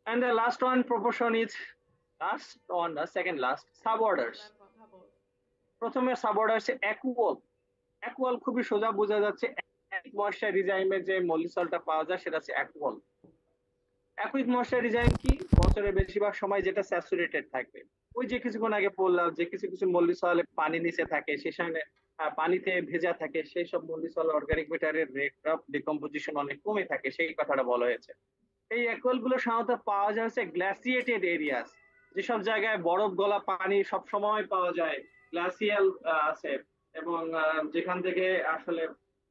And the last one proportion is last on the second last suborders. প্রথমে সাবঅর্ডার অ্যাকুয়াল। অ্যাকুয়াল খুবই সোজা বোঝা যাচ্ছে, ময়েশ্চারাইজামের যে মলিসলটা পাওয়া যায় সেটা হচ্ছে অ্যাকুয়াল। অ্যাকুইক ময়েশ্চারাইজাম কি, বছরের বেশিরভাগ সময় যেটা স্যাচুরেটেড থাকবে। ওই যে কিছুক্ষণ আগে বললাম যে কিছু কিছু মলিসলে পানি নিচে থাকে, সেখানে পানিতে ভেজা থাকে, সেই সব মলিসল অর্গানিক ম্যাটারের রেট অফ ডিকম্পোজিশন অনেক কমে থাকে, সেই কথাটা বলা হয়েছে। এই অ্যাকুয়াল গুলো সাধারণত পাওয়া যায় হচ্ছে গ্লাসিয়েটেড এরিয়াস, যেসব জায়গায় বরফ গলা পানি সব সময় পাওয়া যায়, গ্লাসিয়াল আছে, এবং যেখান থেকে আসলে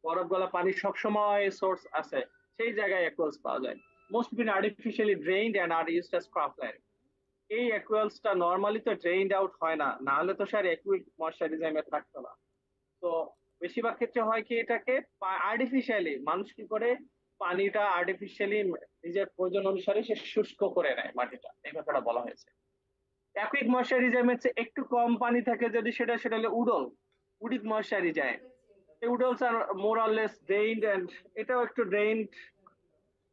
বরফ গলা পানি সব সময় সোর্স আছে, সেই জায়গায় অ্যাকুয়ালস পাওয়া যায়। Most been artificially drained and are used as cropland. এই অ্যাকুয়ালসটা নরমালি তো ড্রেইনড আউট হয় না, না হলে তো স্যার অ্যাকুইক ময়েশ্চারাইজামে থাকতো না। তো বেশিরভাগ ক্ষেত্রে হয় কি, এটাকে আর্টিফিশিয়ালি মানুষ কি করে, পানিটা আর্টিফিশিয়ালি নিজের প্রয়োজন অনুসারে সে শুষ্ক করে নেয় মাটিটা, এই কথাটা বলা হয়েছে। অ্যাকুইক ময়েশ্চারাইজামের চেয়ে একটু কম পানি থাকে যদি, সেটা হলো উডল, উডিক ময়েশ্চারাইজাম। এই udolls are more or less drained, and এটাও একটু ড্রেইনড,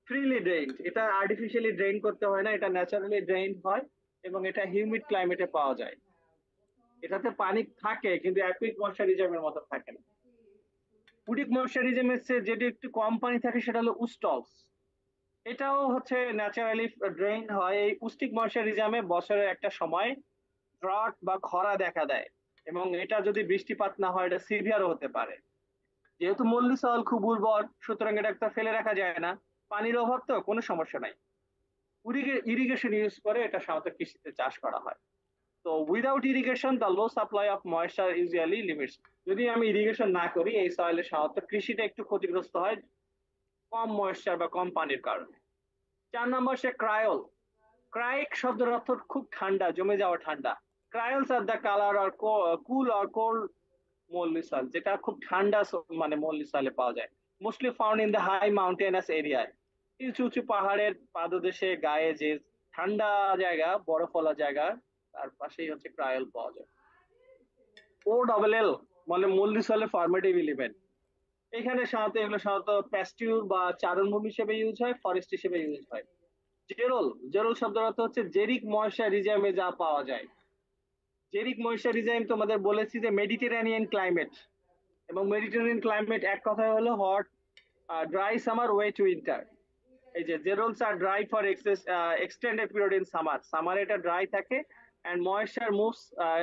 ফ্রিলি ড্রেইনড, এটা আর্টিফিশিয়ালি ড্রেইন করতে হয় না, এটা ন্যাচারালি ড্রেইন হয়, এবং এটা হিউমিড ক্লাইমেটে পাওয়া যায়। এটাতে পানি থাকে কিন্তু অ্যাকুইক ময়েশ্চারাইজামের মতো থাকে না। উডিক ময়েশ্চারাইজামের চেয়ে যেটা একটু কম পানি থাকে সেটা হলো উস্টলস। এটাও হচ্ছে ন্যাচারালি ড্রেইন হয়। এই উস্টিক ময়েশ্চারাইজামে বছরের একটা সময় ড্রাট বা খরা দেখা দেয়, এবং এটা যদি বৃষ্টিপাত না হয় এটা সিভিয়ারও হতে পারে। যেহেতু মল্লি সয়েল খুব উর্বর, সুতরাং এটা একটা ফেলে রাখা যায় না, পানির অভাব তো কোনো সমস্যা নাই, ইরিগেশন ইউজ করে এটা সাধারণত কৃষিতে চাষ করা হয়। তো without irrigation the low supply of moisture usually limits. যদি আমি ইরিগেশন না করি এই সয়েলে সাধারণত কৃষিটা একটু ক্ষতিগ্রস্ত হয় কম ময়েশ্চার বা কম পানির কারণে। 4 নম্বর ক্রায়ল। ক্রাইক শব্দের অর্থ খুব ঠান্ডা, জমে যাওয়া ঠান্ডা। Cryolls are the colour are cool are cold mollisol, যেটা খুব ঠান্ডা মানে মল্লি সয়েলে পাওয়া যায়। Mostly found in the high mountainous এরিয়ায়, উঁচু উঁচু পাহাড়ের পাদদেশে গায়ে যে ঠান্ডা জায়গা, বরফওয়ালা জায়গা, তার পাশেই হচ্ছে ক্রায়ল পাওয়া যায়। ও ডবল এল মানে মল্লি সয়েলের ফর্মেটিভ এলিমেন্ট। এখানে সাধারণত এগুলো সাধারণত প্যাস্টিউর বা চারণভূমি হিসেবে ইউজ হয়, ফরেস্ট হিসেবে ইউজ হয়। জেরল, জেরল শব্দের অর্থ হচ্ছে জেরিক ময়েশ্চারাইজামে যা পাওয়া যায়। জেরিক ময়েশ্চারাইজাম তোমাদের বলেছি যে মেডিটেরানিয়ান ক্লাইমেট, এবং মেডিটেরানিয়ান ক্লাইমেট এক কথায় হলো hot, dry summer, wet winter. এই যে xerolls are dry for extended period in summer, সামারে এটা ড্রাই থাকে, এন্ড ময়েশ্চার মুভস,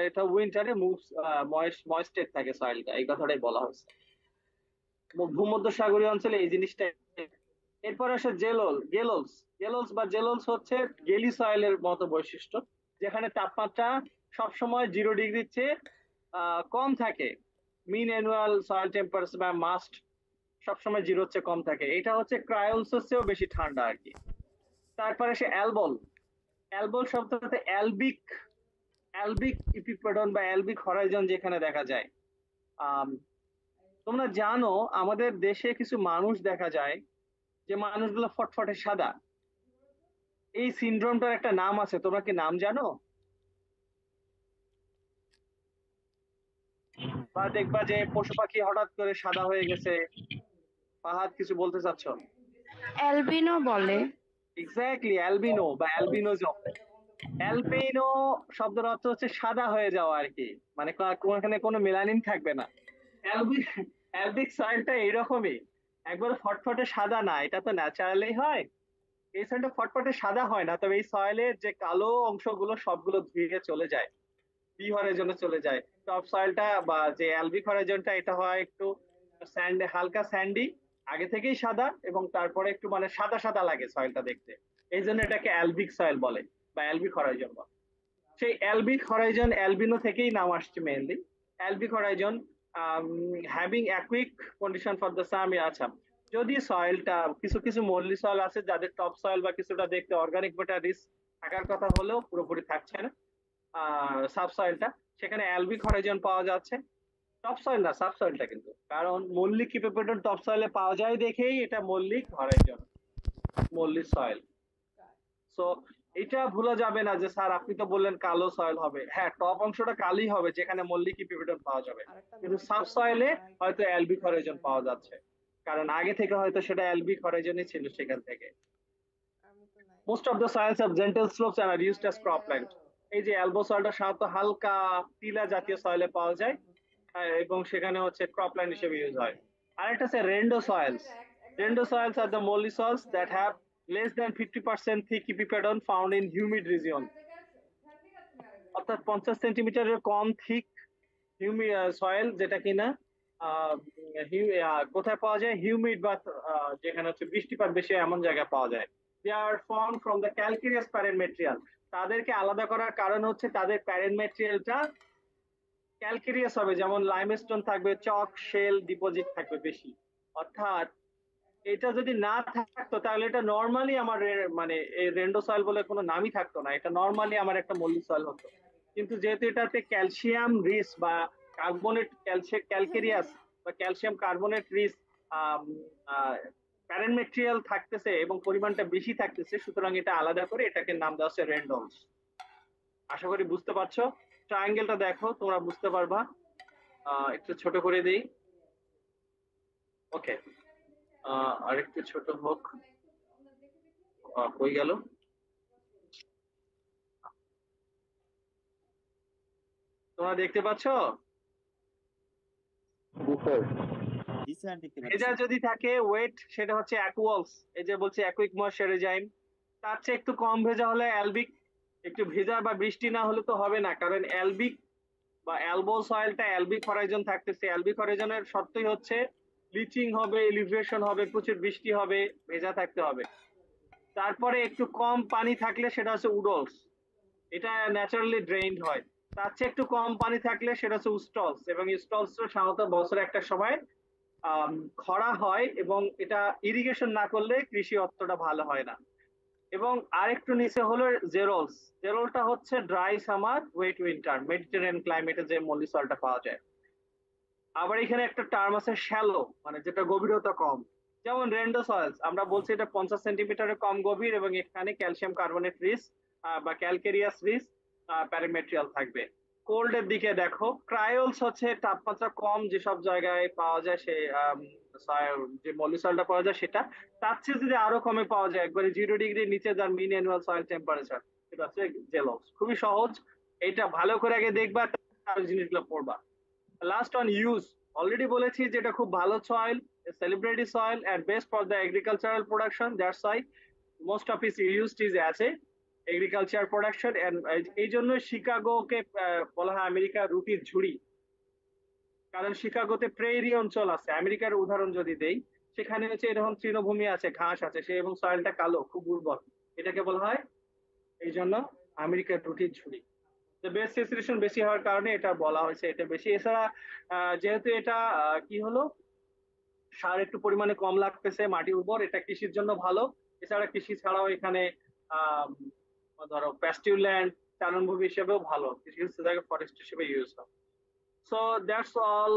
এটা উইন্টারে মুভস, ময়েস্টেড থাকে সয়েলটা, এই কথাটাই বলা হয়েছে। ভূমধ্য সাগরীয় অঞ্চলে এই জিনিসটা। এরপর আসে জেলোল, গেলোলস। গেলোলস বা জেলোলস হচ্ছে গেলি সয়েলের মতো বৈশিষ্ট্য, যেখানে তাপমাত্রা সবসময় 0 ডিগ্রির চেয়ে কম থাকে। মিন অ্যানুয়াল সয়েল টেম্পারেচার বা মাস্ট সবসময় 0-র চেয়ে কম থাকে। এটা হচ্ছে ক্রায়োলসের চেয়েও বেশি ঠান্ডা আর কি। তারপরে সে অ্যালবল। অ্যালবল শব্দটাতে অ্যালবিক, অ্যালবিক ইপিপেডন বা অ্যালবিক হরাইজন যেখানে দেখা যায়। আম, তোমরা জানো আমাদের দেশে কিছু মানুষ দেখা যায় যে মানুষগুলো ফটফটে সাদা। এই সিনড্রোমটার একটা নাম আছে, তোমরা কি নাম জানো? বা দেখবা যে পশু পাখি হঠাৎ করে সাদা হয়ে গেছে। ফাহাদ কিছু বলতে চাচ্ছ? অ্যালবিনো বলে। এক্স্যাক্টলি, অ্যালবিনো বা অ্যালবিনোজম। অ্যালবিনো শব্দের অর্থ হচ্ছে সাদা হয়ে যাওয়া আর কি, মানে ওখানে কোনো মেলানিন থাকবে না। অ্যালবিক, অ্যালবিক সয়েলটা এইরকমই, একবারে ফটফটে সাদা না, এটা তো ন্যাচারালি হয়। এই সয়েলটা ফটফটে সাদা হয় না, তবে এই সয়েলের যে কালো অংশগুলো সবগুলো ধুয়ে চলে যায়, বি হরাইজনে চলে যায়। টপ সয়েলটা বা যে অ্যালবিক হরাইজনটা, এটা হয় একটু স্যান্ড, হালকা স্যান্ডি, আগে থেকেই সাদা, এবং তারপরে একটু মানে সাদা সাদা লাগে সয়েলটা দেখতে। এই জন্য এটাকে অ্যালবিক সয়েল বলে বা অ্যালবিক হরাইজন বলে। সেই অ্যালবিক হরাইজন অ্যালবিনো থেকেই নাম আসছে mainly. Albic horizon having aquic condition for the some, আচ্ছা। যদি সয়েলটা, কিছু কিছু মরলি সয়েল আছে যাদের টপ সয়েল বা কিছুটা দেখতে অর্গানিক ম্যাটার রিচ থাকার কথা হলেও পুরোপুরি থাকছে না, সাবসয়েলটা, সেখানে অ্যালবিক হরাইজন পাওয়া যাচ্ছে। টপ সয়েল না, সাবসয়েলটা কিন্তু, কারণ মল্লিক কিপেপেটন টপ সয়েলে পাওয়া যায় দেখেই এটা mollic horizon, mollic soil. So এটা ভুলা যাবে না যে স্যার আপনি তো বললেন কালো সয়েল হবে, হ্যাঁ টপ অংশটা কালি হবে যেখানে মল্লিক কিপেপেটন পাওয়া যাবে, কিন্তু সাব সয়েলে হয়তো অ্যালবিক হরাইজন পাওয়া যাচ্ছে, কারণ আগে থেকে হয়তো সেটা অ্যালবিক হরাইজনই ছিল সেখান থেকে। Most of the soils of gentle slopes are used as cropland. এই যে অ্যালবো সয়েলটা সাধারণত হালকা টিলা জাতীয় সয়েলে পাওয়া যায়, এবং সেখানে হচ্ছে ক্রপল্যান্ড হিসেবে ইউজ হয়। আরেকটা আছে rendolls. Rendolls are the molly soils that have less than 50% thick epipedon found in humid region, অর্থাৎ 50 সেন্টিমিটারের কম থিক সয়েল, যেটা কিনা আহ, কোথায় পাওয়া যায়, হিউমিড বা যেখানে হচ্ছে বৃষ্টিপাত বেশি এমন জায়গায় পাওয়া যায়। They are form from the calcareous parent material. তাদেরকে আলাদা করার কারণ হচ্ছে তাদের প্যারেন্ট ম্যাটেরিয়ালটা ক্যালকেরিয়াস হবে, যেমন লাইমস্টোন থাকবে, চক শেল ডিপোজিট থাকবে বেশি। অর্থাৎ এটা যদি না থাকতো তাহলে এটা নর্মালি আমার মানে এই রেন্ডো সয়েল বলে কোনো নামই থাকতো না, এটা নর্মালি আমার একটা মল্লি সয়েল হতো। কিন্তু যেহেতু এটাতে ক্যালসিয়াম রিচ বা কার্বনেট, ক্যালকেরিয়াস বা calcium carbonate rich parent material থাকতেছে এবং পরিমাণটা বেশি থাকতেছে, সুতরাং এটা আলাদা করে এটাকে নাম দেওয়া হচ্ছে রেন্ডলস। আশা করি বুঝতে পারছো। ট্রায়াঙ্গেলটা দেখো, তোমরা বুঝতে পারবা। একটু ছোট করে দিই। ওকে, আরেকটু ছোট হোক। কই গেল? তোমরা দেখতে পাচ্ছ? জি স্যার, দেখতে ভেজা পাচ্ছি। যদি থাকে ওয়েট, সেটা হচ্ছে অ্যাকুয়ালস। এই যে বলছে অ্যাকুইক ময়েশ্চারাইজাম। তার চেয়ে একটু কম ভেজা হলে অ্যালবিক। একটু ভেজা বা বৃষ্টি না হলে তো হবে না, কারণ অ্যালবিক বা অ্যালবো সয়েলটা অ্যালবিক হরাইজন থাকতেছে। অ্যালবিক হরাইজনের শর্তই হচ্ছে লিচিং হবে, এলিভেশন হবে, প্রচুর বৃষ্টি হবে, ভেজা থাকতে হবে। তারপরে একটু কম পানি থাকলে সেটা হচ্ছে উডলস, এটা ন্যাচারালি ড্রেইনড হয়। তার চেয়ে একটু কম পানি থাকলে সেটা হচ্ছে উস্টলস, এবং স্টলস সাধারণত বছরে একটা সময় খরা হয়, এবং এটা ইরিগেশন না করলে কৃষি অতটা ভালো হয় না। এবং আরেকটু নিচে হলো জেরলস। জেরলটা হচ্ছে dry summer, wet winter, mediterranean ক্লাইমেটে যে মল্লি সয়েলটা পাওয়া যায়। আবার এখানে একটা টার্ম আছে শ্যালো, মানে যেটা গভীরতা কম, যেমন রেন্ডো সয়েলস, আমরা বলছি এটা 50 সেন্টিমিটারের কম গভীর, এবং এখানে ক্যালসিয়াম কার্বনেট রিচ বা ক্যালকেরিয়াস রিচ প্যারামেটেরিয়াল থাকবে। কোল্ড এর দিকে দেখো, ক্রায়োলস হচ্ছে তাপমাত্রা কম যেসব জায়গায় পাওয়া যায়, সে যে মলি সয়েলটা পাওয়া যায় সেটা। তার চেয়ে যদি আরো কমে পাওয়া যায়, একবারে 0 ডিগ্রির নিচে, যার মিন অ্যানুয়াল সয়েল টেম্পারেচার, সেটা হচ্ছে জেলক্স। খুবই সহজ, এটা ভালো করে আগে দেখবা, তারপর জিনিসগুলো পড়বা। লাস্ট অন ইউজ, অলরেডি বলেছি যে এটা খুব ভালো soil, celebrity soil and best for the agricultural production. That's why most of its used is as a agriculture production. And এই জন্য শিকাগোকে বলা হয় আমেরিকার রুটির ঝুড়ি, কারণ শিকাগোতে প্রেরি অঞ্চল আছে। আমেরিকার উদাহরণ যদি দেই, সেখানে হচ্ছে এরকম তৃণভূমি আছে, ঘাস আছে, সে এবং সয়েলটা কালো, খুব উর্বর। এটাকে বলা হয় এই জন্য আমেরিকার রুটির ঝুড়ি। বেস্ট সেচুরেশন বেশি হওয়ার কারণে এটা বলা হয়েছে এটা বেশি। এছাড়া যেহেতু এটা কি হলো, সার একটু পরিমাণে কম লাগতেছে, মাটি উর্বর, এটা কৃষির জন্য ভালো। এছাড়া কৃষি ছাড়াও এখানে আহ ধরো প্যাস্টিউ ল্যান্ড, চারণভূমি হিসেবেও ভালো, কিছু কিছু জায়গায় ফরেস্ট হিসেবে ইউজ হয়। So that's all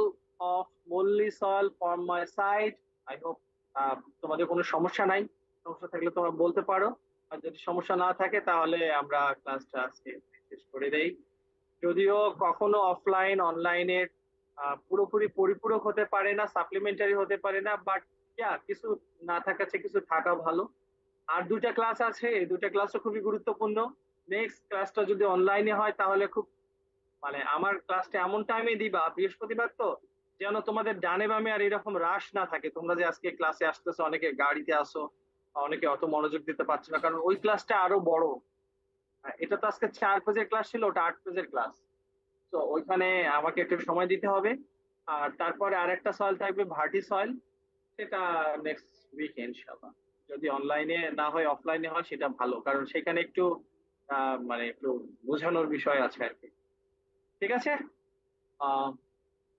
of মল্লি soil from my side. I hope তোমাদের কোনো সমস্যা নাই। সমস্যা থাকলে তোমরা বলতে পারো, আর যদি সমস্যা না থাকে তাহলে আমরা ক্লাসটা আজকে শেষ করে দেই। যদিও কখনো অফলাইন অনলাইনের পুরোপুরি পরিপূরক হতে পারে না, সাপ্লিমেন্টারি হতে পারে না, বাট কিছু না থাকার চেয়ে কিছু থাকা ভালো। আর দুইটা ক্লাস আছে, এই দুইটা ক্লাসও খুবই গুরুত্বপূর্ণ। নেক্সট ক্লাসটা যদি অনলাইনে হয় তাহলে খুব, মানে আমার ক্লাসটা এমন টাইমে দিবা, বৃহস্পতিবার তো, যেন তোমাদের ডানে বামে আর এরকম রাশ না থাকে। তোমরা যে আজকে ক্লাসে আসতেছো, অনেকে গাড়িতে আসো, অনেকে অত মনোযোগ দিতে পারছো না, কারণ ওই ক্লাসটা আরো বড়। এটা তো আজকে 4 পেজের ক্লাস ছিল, ওটা 8 পেজের ক্লাস। তো ওইখানে আমাকে একটু সময় দিতে হবে। আর তারপরে আরেকটা সয়েল থাকবে, ভার্টি সয়েল, সেটা নেক্সট উইকে ইনশাআল্লাহ। যদি অনলাইনে না হয় অফলাইনে হয় সেটা ভালো, কারণ সেখানে একটু মানে একটু বোঝানোর বিষয় আছে আর কি। ঠিক আছে, আহ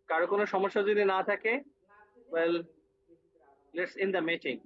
কারো কোনো সমস্যা যদি না থাকে, well, let's in the meeting.